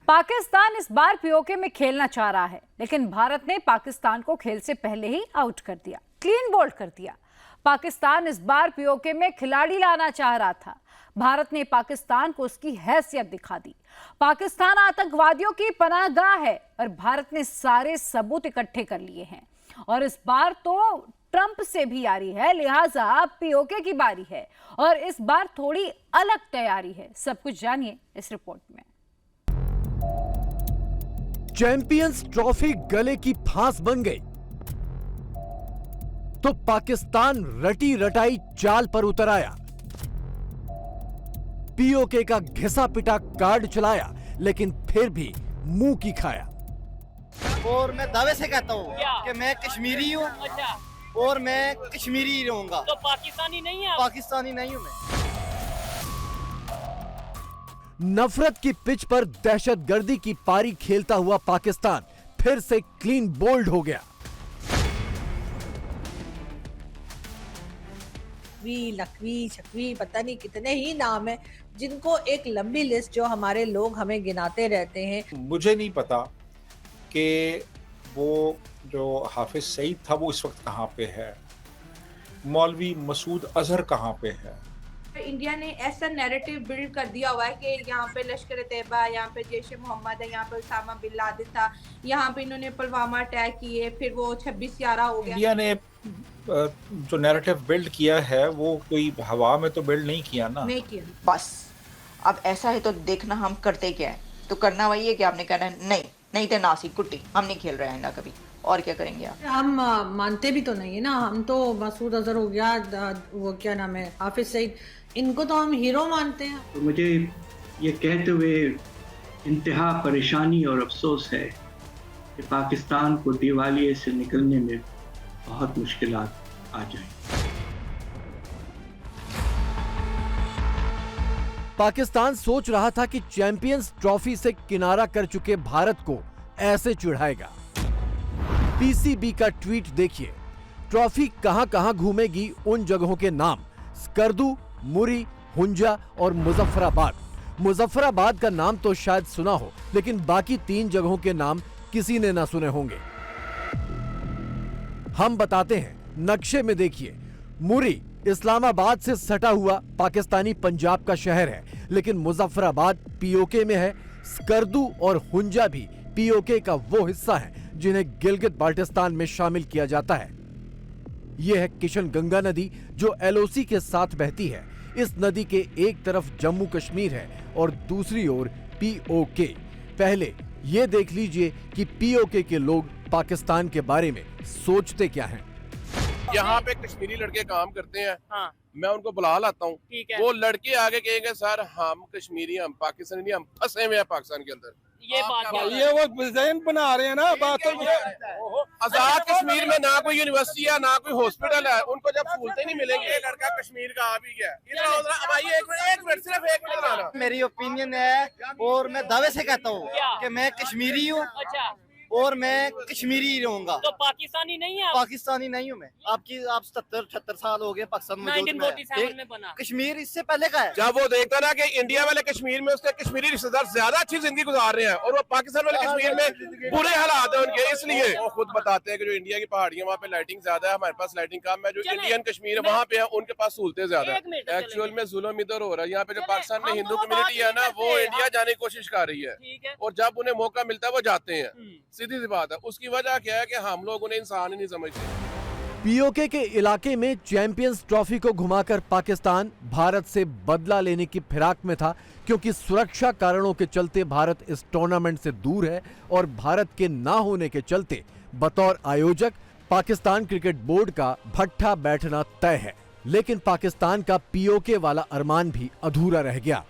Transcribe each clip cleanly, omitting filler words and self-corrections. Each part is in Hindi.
पाकिस्तान इस बार पीओके में खेलना चाह रहा है, लेकिन भारत ने पाकिस्तान को खेल से पहले ही आउट कर दिया, क्लीन बोल्ड कर दिया। पाकिस्तान इस बार पीओके में खिलाड़ी लाना चाह रहा था। भारत ने पाकिस्तान को उसकी हैसियत दिखा दी। पाकिस्तान आतंकवादियों की पनाहगाह है और भारत ने सारे सबूत इकट्ठे कर लिए हैं। और इस बार तो ट्रंप से भी यारी है, लिहाजा अब पीओके की बारी है और इस बार थोड़ी अलग तैयारी है। सब कुछ जानिए इस रिपोर्ट में। चैंपियंस ट्रॉफी गले की फांस बन गई तो पाकिस्तान रटी रटाई चाल पर उतर आया। पीओके का घिसा पिटा कार्ड चलाया, लेकिन फिर भी मुंह की खाया। और मैं दावे से कहता हूँ कि मैं कश्मीरी हूँ। अच्छा। और मैं कश्मीरी ही रहूंगा। तो पाकिस्तानी नहीं है? पाकिस्तानी नहीं हूँ मैं। नफरत की पिच पर दहशतगर्दी की पारी खेलता हुआ पाकिस्तान फिर से क्लीन बोल्ड हो गया। लखवी छकवी पता नहीं कितने ही नाम है, जिनको एक लंबी लिस्ट जो हमारे लोग हमें गिनाते रहते हैं। मुझे नहीं पता कि वो जो हाफिज सईद था वो इस वक्त कहाँ पे है, मौलवी मसूद अजहर कहाँ पे है। इंडिया ने ऐसा नैरेटिव बिल्ड कर दिया हुआ है कि यहाँ पे लश्कर तैयबा, यहाँ पे जैश मोहम्मद है, यहाँ पे उसामा बिन लादेन था, यहाँ पे इन्होंने पुलवामा अटैक किए, फिर वो 26/11 हो गया। इंडिया ने जो नैरेटिव बिल्ड किया है वो कोई हवा में तो बिल्ड नहीं किया ना। नहीं किया। बस अब ऐसा है तो देखना हम करते क्या है। तो करना वही है कि आपने कहना है नहीं तो नासी कुट्टी, हम नहीं खेल रहे हैं ना कभी। और क्या करेंगे आप? हम मानते भी तो नहीं है ना, हम तो मसूद अजहर हो गया, वो क्या नाम है, हाफिज सईद, इनको तो हम हीरो मानते हैं। तो मुझे ये कहते हुए इंतहा परेशानी और अफसोस है कि पाकिस्तान को दिवालिये से निकलने में बहुत मुश्किलात आ जाएं। पाकिस्तान सोच रहा था कि चैंपियंस ट्रॉफी से किनारा कर चुके भारत को ऐसे चिढ़ाएगा। पीसीबी का ट्वीट देखिए। ट्रॉफी कहां-कहां घूमेगी, उन जगहों के नाम स्कर्दू, मुरी, हुंजा और मुजफ्फराबाद। मुजफ्फराबाद का नाम तो शायद सुना हो, लेकिन बाकी 3 जगहों के नाम किसी ने ना सुने होंगे। हम बताते हैं, नक्शे में देखिए। मुरी इस्लामाबाद से सटा हुआ पाकिस्तानी पंजाब का शहर है, लेकिन मुजफ्फराबाद पीओके में है। स्कर्दू और हुंजा भी पीओके का वो हिस्सा है जिन्हें गिलगित बाल्टिस्तान में शामिल किया जाता है। यह है किशन गंगा नदी जो एलओसी के साथ बहती है। इस नदी के एक तरफ जम्मू कश्मीर है और दूसरी ओर पीओके। पहले यह देख लीजिए कि पीओके के लोग पाकिस्तान के बारे में सोचते क्या हैं। यहाँ पे कश्मीरी लड़के काम करते हैं। हाँ। मैं उनको बुला लाता हूँ। ठीक है। वो लड़के आगे कहेंगे सर हम कश्मीरी, हम पाकिस्तानी नहीं, हम फंसे हुए हैं पाकिस्तान के अंदर। ये बात है। ये वो डिजाइन बना रहे हैं ना। बात तो ये आजाद कश्मीर में ना कोई यूनिवर्सिटी है ना कोई हॉस्पिटल है, उनको जब सहूलतें नहीं मिलेंगी। ये लड़का कश्मीर का आ भी गया। अब आइए एक मिनट सिर्फ एक मिनट आना। मेरी ओपिनियन है और मैं दावे से कहता हूँ कि मैं कश्मीरी हूँ। अच्छा। और मैं कश्मीरी ही रहूंगा। तो पाकिस्तानी नहीं है? पाकिस्तानी नहीं हूँ मैं। आप 77-78 साल हो गए पाकिस्तान में। 1947 में बना। कश्मीर इससे पहले का है। जब वो देखता ना कि इंडिया वाले कश्मीर में उसके कश्मीरी रिश्तेदार ज्यादा अच्छी जिंदगी गुजार रहे हैं और वो पाकिस्तान वाले कश्मीर में बुरे हालात है उनके, इसलिए वो खुद बताते हैं कि जो इंडिया की पहाड़ियां वहाँ पे लाइटिंग ज्यादा है, हमारे पास लाइटिंग कम है। जो इंडियन कश्मीर है वहाँ पे है उनके पास सहूलतें ज्यादा है। एक्चुअल में जुल्म इधर हो रहा है। यहाँ पे जो पाकिस्तान में हिंदू कम्युनिटी है ना, वो इंडिया जाने की कोशिश कर रही है और जब उन्हें मौका मिलता है वो जाते हैं। सीधी सी बात है। उसकी वजह क्या है कि हम लोग उन्हें इंसान ही नहीं समझते। पीओके के इलाके में चैंपियंस ट्रॉफी को घुमाकर पाकिस्तान भारत से बदला लेने की फिराक में था, क्योंकि सुरक्षा कारणों के चलते भारत इस टूर्नामेंट से दूर है और भारत के ना होने के चलते बतौर आयोजक पाकिस्तान क्रिकेट बोर्ड का भट्ठा बैठना तय है। लेकिन पाकिस्तान का पीओके वाला अरमान भी अधूरा रह गया।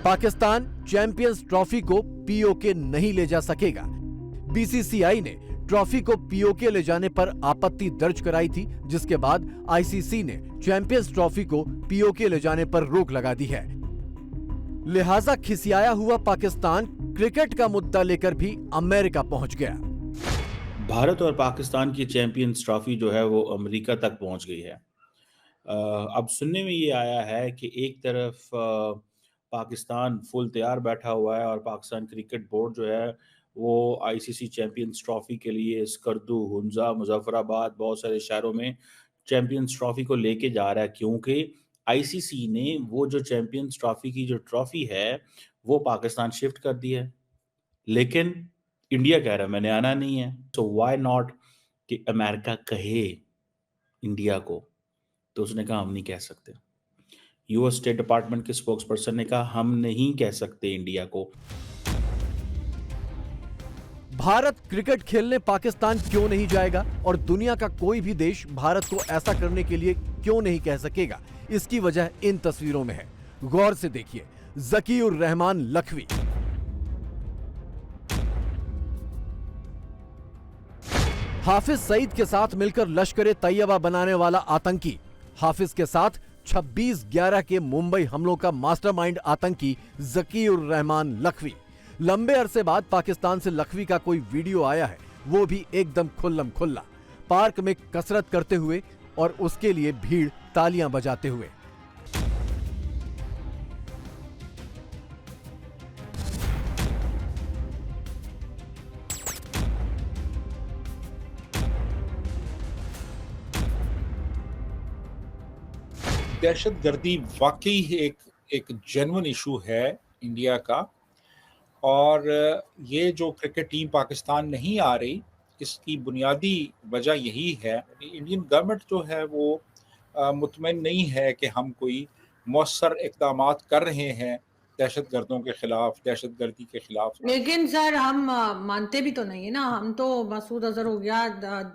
पाकिस्तान चैंपियंस ट्रॉफी को पीओके नहीं ले जा सकेगा। बीसीसीआई ने ट्रॉफी को पीओके ले जाने पर आपत्ति दर्ज कराई थी, जिसके बाद आईसीसी ने चैंपियंस ट्रॉफी को पीओके ले जाने पर रोक लगा दी है। लिहाजा खिसियाया हुआ पाकिस्तान क्रिकेट का मुद्दा लेकर भी अमेरिका पहुंच गया। भारत और पाकिस्तान की चैंपियंस ट्रॉफी जो है वो अमेरिका तक पहुंच गई है। अब सुनने में ये आया है कि एक तरफ पाकिस्तान फुल तैयार बैठा हुआ है और पाकिस्तान क्रिकेट बोर्ड जो है वो आईसीसी चैंपियंस ट्रॉफी के लिए स्कर्दू, हुंजा, मुजफ्फराबाद बहुत सारे शहरों में चैंपियंस ट्रॉफी को लेके जा रहा है, क्योंकि आईसीसी ने वो जो चैंपियंस ट्रॉफी की जो ट्रॉफी है वो पाकिस्तान शिफ्ट कर दी है। लेकिन इंडिया कह रहा है मैंने आना नहीं है। सो व्हाई नॉट कि अमेरिका कहे इंडिया को, तो उसने कहा हम नहीं कह सकते। यूएस स्टेट डिपार्टमेंट के स्पोक्स पर्सन ने कहा हम नहीं कह सकते इंडिया को। भारत क्रिकेट खेलने पाकिस्तान क्यों नहीं जाएगा और दुनिया का कोई भी देश भारत को ऐसा करने के लिए क्यों नहीं कह सकेगा? इसकी वजह इन तस्वीरों में है। गौर से देखिए, ज़कीउर रहमान लखवी, हाफिज सईद के साथ मिलकर लश्कर तैयबा बनाने वाला आतंकी, हाफिज के साथ 26/11 के मुंबई हमलों का मास्टरमाइंड आतंकी ज़कीउर रहमान लखवी। लंबे अरसे बाद पाकिस्तान से लखवी का कोई वीडियो आया है, वो भी एकदम खुल्लम खुल्ला, पार्क में कसरत करते हुए और उसके लिए भीड़ तालियां बजाते हुए। दहशतगर्दी वाकई एक जेन्युइन इशू है इंडिया का, और ये जो क्रिकेट टीम पाकिस्तान नहीं आ रही, इसकी बुनियादी वजह यही है। इंडियन गवर्नमेंट जो है वो मुतमईन नहीं है कि हम कोई मौसर इक़दामात कर रहे हैं दहशतगर्दों के खिलाफ, दहशतगर्दी के खिलाफ। लेकिन सर हम मानते भी तो नहीं है ना। हम तो मसूद अजहर हो गया,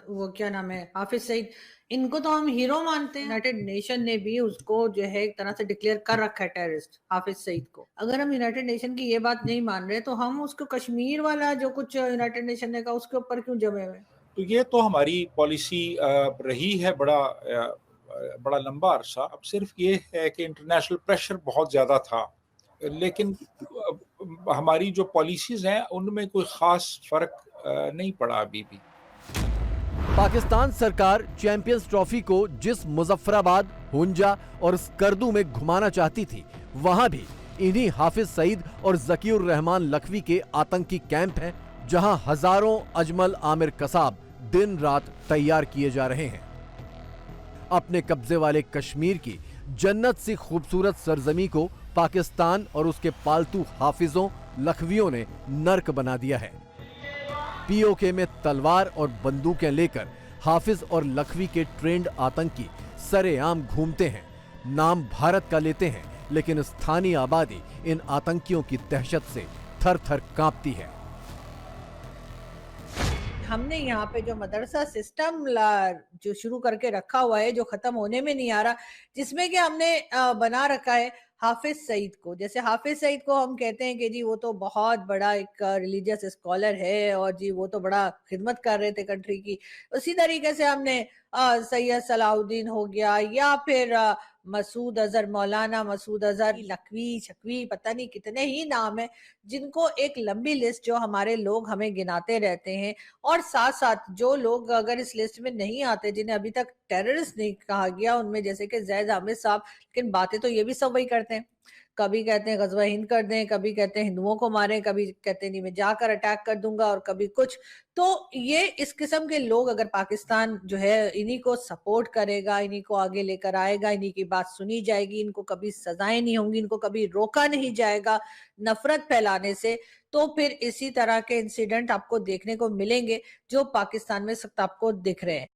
वो क्या नाम है, हाफिज सईद, इनको तो हम हीरो मानते हैं। यूनाइटेड नेशन ने भी उसको जो है एक तरह से डिक्लेयर कर रखा है टेररिस्ट, हाफिज सईद को। अगर हम यूनाइटेड नेशन की ये बात नहीं मान रहे तो हम उसको कश्मीर वाला जो कुछ यूनाइटेड नेशन ने कहा उसके ऊपर क्यों जमे हुए? तो ये तो हमारी पॉलिसी रही है बड़ा लंबा अरसा। अब सिर्फ ये है कि इंटरनेशनल प्रेशर बहुत ज़्यादा था, लेकिन हमारी जो पॉलिसीज हैं उनमें कोई ख़ास फ़र्क नहीं पड़ा अभी भी। पाकिस्तान सरकार चैंपियंस ट्रॉफी को जिस मुजफ्फराबाद, हुंजा और स्कर्दू में घुमाना चाहती थी, वहां भी इन्हीं हाफिज सईद और ज़कीउर रहमान लखवी के आतंकी कैंप हैं, जहां हजारों अजमल आमिर कसाब दिन रात तैयार किए जा रहे हैं। अपने कब्जे वाले कश्मीर की जन्नत सी खूबसूरत सरजमी को पाकिस्तान और उसके पालतू हाफिजों लखवियों ने नर्क बना दिया है। पीओके में तलवार और बंदूकें लेकर हाफिज और लखवी के ट्रेंड आतंकी सरेआम घूमते हैं, नाम भारत का लेते हैं, लेकिन स्थानीय आबादी इन आतंकियों की दहशत से थर थर कांपती है। हमने यहाँ पे जो मदरसा सिस्टम जो शुरू करके रखा हुआ है, जो खत्म होने में नहीं आ रहा, जिसमें कि हमने बना रखा है हाफिज सईद को। जैसे हाफिज सईद को हम कहते हैं कि जी वो तो बहुत बड़ा एक रिलीजियस स्कॉलर है और जी वो तो बड़ा खिदमत कर रहे थे कंट्री की। उसी तरीके से हमने सैयद सलाउद्दीन हो गया, या फिर मसूद अजहर, मौलाना मसूद अजहर, लखवी, छकवी, पता नहीं कितने ही नाम है, जिनको एक लंबी लिस्ट जो हमारे लोग हमें गिनाते रहते हैं। और साथ साथ जो लोग अगर इस लिस्ट में नहीं आते, जिन्हें अभी तक टेररिस्ट नहीं कहा गया, उनमें जैसे कि जैद आमिर साहब, लेकिन बातें तो ये भी सब वही करते हैं। कभी कहते हैं गजवा हिंद कर दें, कभी कहते हैं हिंदुओं को मारें, कभी कहते हैं नहीं मैं जाकर अटैक कर दूंगा, और कभी कुछ। तो ये इस किस्म के लोग अगर पाकिस्तान जो है इन्हीं को सपोर्ट करेगा, इन्हीं को आगे लेकर आएगा, इन्हीं की बात सुनी जाएगी, इनको कभी सजाएं नहीं होंगी, इनको कभी रोका नहीं जाएगा नफरत फैलाने से, तो फिर इसी तरह के इंसिडेंट आपको देखने को मिलेंगे जो पाकिस्तान में सख्त आपको दिख रहे हैं।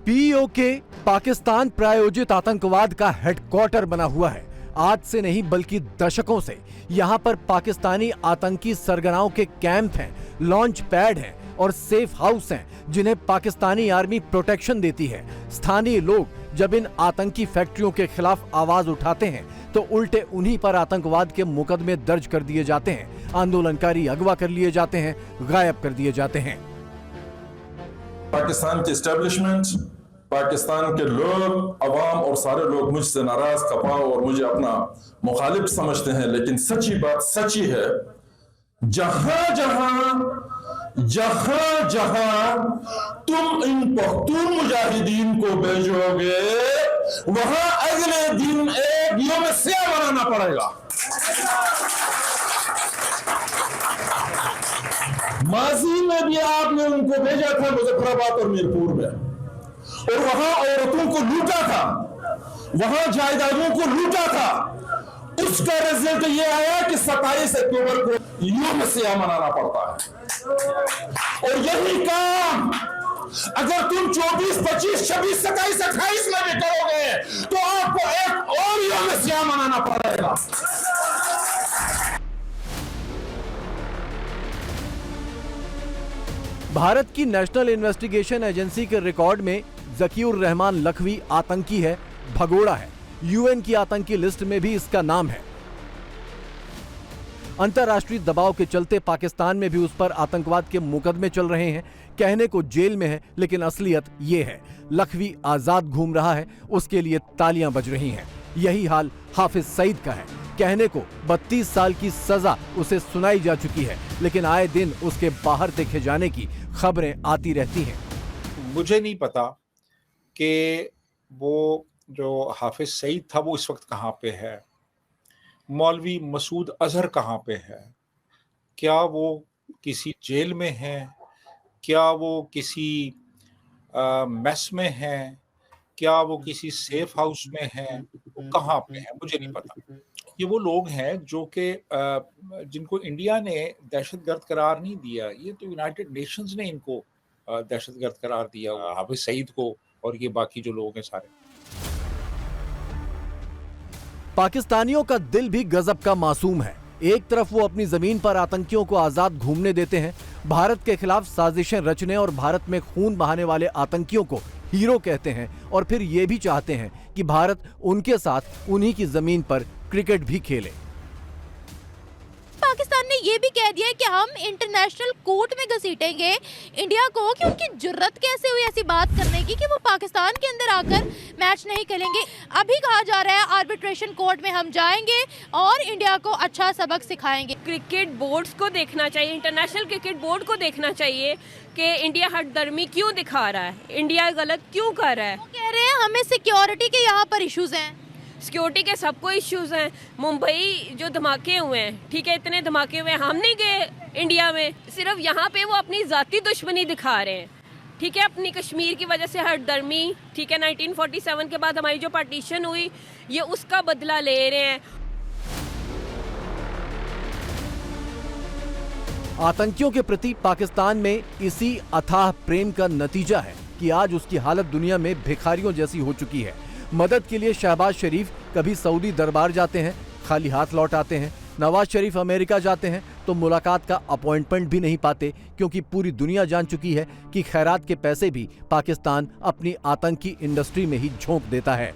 पीओके पाकिस्तान प्रायोजित आतंकवाद का हेडक्वार्टर बना हुआ है। आज से नहीं बल्कि दशकों से यहाँ पर पाकिस्तानी आतंकी सरगनाओं के कैंप हैं, लॉन्च पैड हैं और सेफ हाउस हैं, जिन्हें पाकिस्तानी आर्मी प्रोटेक्शन देती है। स्थानीय लोग जब इन आतंकी फैक्ट्रियों के खिलाफ आवाज उठाते हैं तो उल्टे उन्हीं पर आतंकवाद के मुकदमे दर्ज कर दिए जाते हैं, आंदोलनकारी अगवा कर लिए जाते हैं, गायब कर दिए जाते हैं। पाकिस्तान की एस्टेब्लिशमेंट, पाकिस्तान के लोग, अवाम और सारे लोग मुझसे नाराज, खफा और मुझे अपना मुखालिफ समझते हैं, लेकिन सच्ची बात सच्ची है। जहां जहां तुम इन पख्तून मुजाहिदीन को भेजोगे, वहां अगले दिन एक एक यौम सियाह मनाना पड़ेगा। माजी में भी आपने उनको भेजा था मुजफ्फराबाद और मीरपुर में, और वहां औरतों को लूटा था, वहां जायदादों को लूटा था। उसका रिजल्ट ये आया कि 27 अक्टूबर को यौम सियाह मनाना पड़ता है। और यही काम अगर तुम 24, 25, 26, 27, 28 में भी करोगे तो आपको एक और यौम सियाह मनाना पड़ेगा। भारत की नेशनल इन्वेस्टिगेशन एजेंसी के रिकॉर्ड में जकीउर रहमान लखवी आतंकी है, भगोड़ा है। यूएन की आतंकी लिस्ट में भी इसका नाम है। अंतर्राष्ट्रीय दबाव के चलते पाकिस्तान में भी उस पर आतंकवाद के मुकदमे चल रहे हैं। कहने को जेल में है, लेकिन असलियत ये है, लखवी आजाद घूम रहा है, उसके लिए तालियां बज रही हैं। यही हाल हाफिज सईद का है। कहने को 32 साल की सजा उसे सुनाई जा चुकी है, लेकिन आए दिन उसके बाहर देखे जाने की खबरें आती रहती हैं। मुझे नहीं पता कि वो जो हाफिज सईद था वो इस वक्त कहाँ पे है, मौलवी मसूद अजहर कहाँ पे है, क्या वो किसी जेल में है, क्या वो किसी मेस में है, क्या वो किसी सेफ हाउस में है, वो कहाँ पे है, मुझे नहीं पता। ये वो लोग हैं जो कि जिनको इंडिया ने दहशतगर्द करार नहीं दिया, ये तो यूनाइटेड नेशंस ने इनको दहशतगर्द करार दिया, हाफिज सईद को और ये बाकी जो लोग हैं सारे। पाकिस्तानियों का दिल भी गजब का मासूम है। एक तरफ वो अपनी जमीन पर आतंकियों को आजाद घूमने देते हैं, भारत के खिलाफ साजिशें रचने और भारत में खून बहाने वाले आतंकियों को हीरो कहते हैं, और फिर ये भी चाहते हैं कि भारत उनके साथ उन्हीं की जमीन पर क्रिकेट भी खेले। पाकिस्तान ने ये भी कह दिया है कि हम इंटरनेशनल कोर्ट में घसीटेंगे इंडिया को कि उनकी जुर्रत कैसे हुई ऐसी बात करने की कि वो पाकिस्तान के अंदर आकर मैच नहीं खेलेंगे। अभी कहा जा रहा है आर्बिट्रेशन कोर्ट में हम जाएंगे और इंडिया को अच्छा सबक सिखाएंगे। क्रिकेट बोर्ड्स को देखना चाहिए, इंटरनेशनल क्रिकेट बोर्ड को देखना चाहिए कि इंडिया हठधर्मी क्यों दिखा रहा है, इंडिया गलत क्यों कर रहा है। वो कह रहे हैं हमें सिक्योरिटी के यहाँ पर इश्यूज हैं। सिक्योरिटी के सबको इश्यूज हैं। मुंबई जो धमाके हुए हैं, ठीक है, इतने धमाके हुए हैं, हम नहीं गए इंडिया में, सिर्फ यहाँ पे वो अपनी जाती दुश्मनी दिखा रहे हैं, ठीक है, अपनी कश्मीर की वजह से हठधर्मी, ठीक है, 1947 के बाद हमारी जो पार्टीशन हुई ये उसका बदला ले रहे हैं। आतंकियों के प्रति पाकिस्तान में इसी अथाह प्रेम का नतीजा है कि आज उसकी हालत दुनिया में भिखारियों जैसी हो चुकी है। मदद के लिए शहबाज शरीफ कभी सऊदी दरबार जाते हैं, खाली हाथ लौट आते हैं। नवाज शरीफ अमेरिका जाते हैं तो मुलाकात का अपॉइंटमेंट भी नहीं पाते, क्योंकि पूरी दुनिया जान चुकी है कि खैरात के पैसे भी पाकिस्तान अपनी आतंकी इंडस्ट्री में ही झोंक देता है।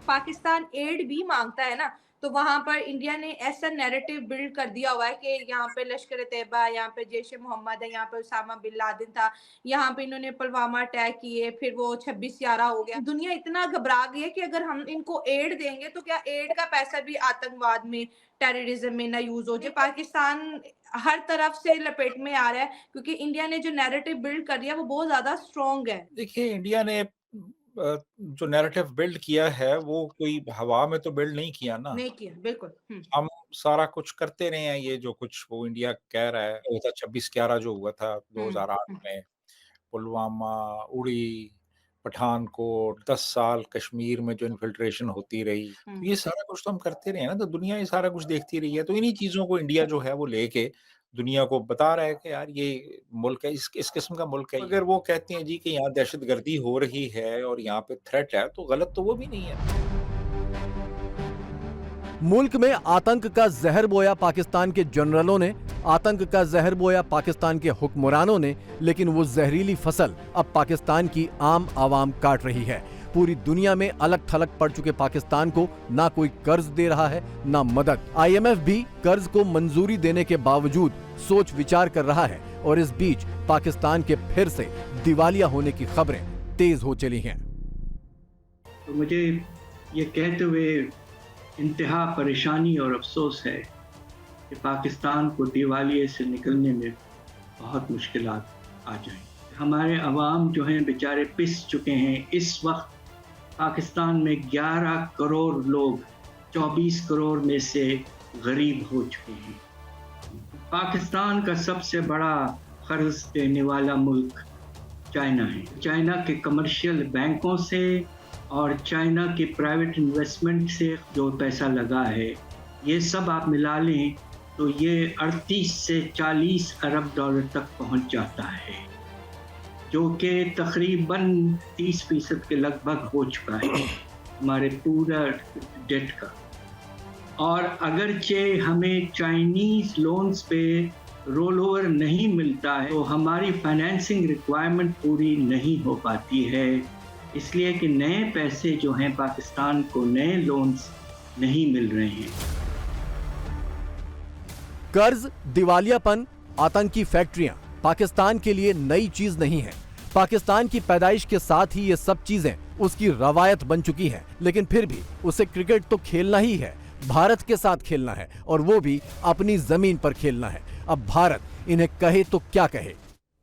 पाकिस्तान एड भी मांगता है ना, तो वहां पर इंडिया ने ऐसा नैरेटिव बिल्ड कर दिया हुआ है कि यहाँ पे लश्कर तैयबा, यहाँ पे जैश ए मोहम्मद है, यहाँ पे उसामा बिन लादेन था, यहाँ पे इन्होंने पुलवामा अटैक किए, फिर वो 26/11 हो गया। दुनिया इतना घबरा गई है कि अगर हम इनको एड देंगे तो क्या एड का पैसा भी आतंकवाद में, टेररिज्म में ना यूज हो जाए। पाकिस्तान हर तरफ से लपेट में आ रहा है क्योंकि इंडिया ने जो नैरेटिव बिल्ड कर दिया वो बहुत ज्यादा स्ट्रॉन्ग है। देखिए, इंडिया ने जो नैरेटिव बिल्ड किया है वो कोई हवा में तो बिल्ड नहीं किया ना, नहीं किया, बिल्कुल। हम सारा कुछ करते रहे हैं। ये जो कुछ वो इंडिया कह रहा है, 26/11 जो हुआ था 2008 में, पुलवामा, उड़ी, पठानकोट, 10 साल कश्मीर में जो इन्फिल्ट्रेशन होती रही, ये सारा कुछ तो हम करते रहे हैं ना, तो दुनिया ये सारा कुछ देखती रही है। तो इन्हीं चीजों को इंडिया जो है वो लेके दुनिया को बता रहा है कि यार ये मुल्क है, इस किस्म का मुल्क है। अगर वो कहते हैं जी कि यहाँ दहशतगर्दी हो रही है और यहाँ पे थ्रेट है, तो गलत तो वो भी नहीं है। मुल्क में आतंक का जहर बोया पाकिस्तान के जनरलों ने, आतंक का जहर बोया पाकिस्तान के हुक्मरानों ने, लेकिन वो जहरीली फसल अब पाकिस्तान की आम आवाम काट रही है। पूरी दुनिया में अलग थलग पड़ चुके पाकिस्तान को ना कोई कर्ज दे रहा है, ना मदद। IMF भी कर्ज को मंजूरी देने के बावजूद सोच विचार कर रहा है, और इस बीच पाकिस्तान के फिर से दिवालिया होने की खबरें तेज हो चली हैं। तो मुझे ये कहते हुए इंतहा परेशानी और अफसोस है कि पाकिस्तान को दिवालिये से निकलने में बहुत मुश्किलात आ जाएं। हमारे अवाम जो हैं बेचारे पिस चुके हैं। इस वक्त पाकिस्तान में 11 करोड़ लोग 24 करोड़ में से गरीब हो चुके हैं। पाकिस्तान का सबसे बड़ा कर्ज देने वाला मुल्क चाइना है। चाइना के कमर्शियल बैंकों से और चाइना के प्राइवेट इन्वेस्टमेंट से जो पैसा लगा है, ये सब आप मिला लें तो ये 38 से 40 अरब डॉलर तक पहुंच जाता है, जो कि तकरीबन 30% के लगभग हो चुका है हमारे पूरा डेट का। और अगरचे हमें चाइनीज लोन्स पे रोल ओवर नहीं मिलता है तो हमारी फाइनेंसिंग रिक्वायरमेंट पूरी नहीं हो पाती है, इसलिए कि नए पैसे जो हैं पाकिस्तान को नए लोन्स नहीं मिल रहे हैं। कर्ज, दिवालियापन, आतंकी फैक्ट्रियां पाकिस्तान के लिए नई चीज नहीं है। पाकिस्तान की पैदाइश के साथ ही ये सब चीजें उसकी रवायत बन चुकी हैं, लेकिन फिर भी उसे क्रिकेट तो खेलना ही है, भारत के साथ खेलना है और वो भी अपनी जमीन पर खेलना है। अब भारत इन्हें कहे तो क्या कहे।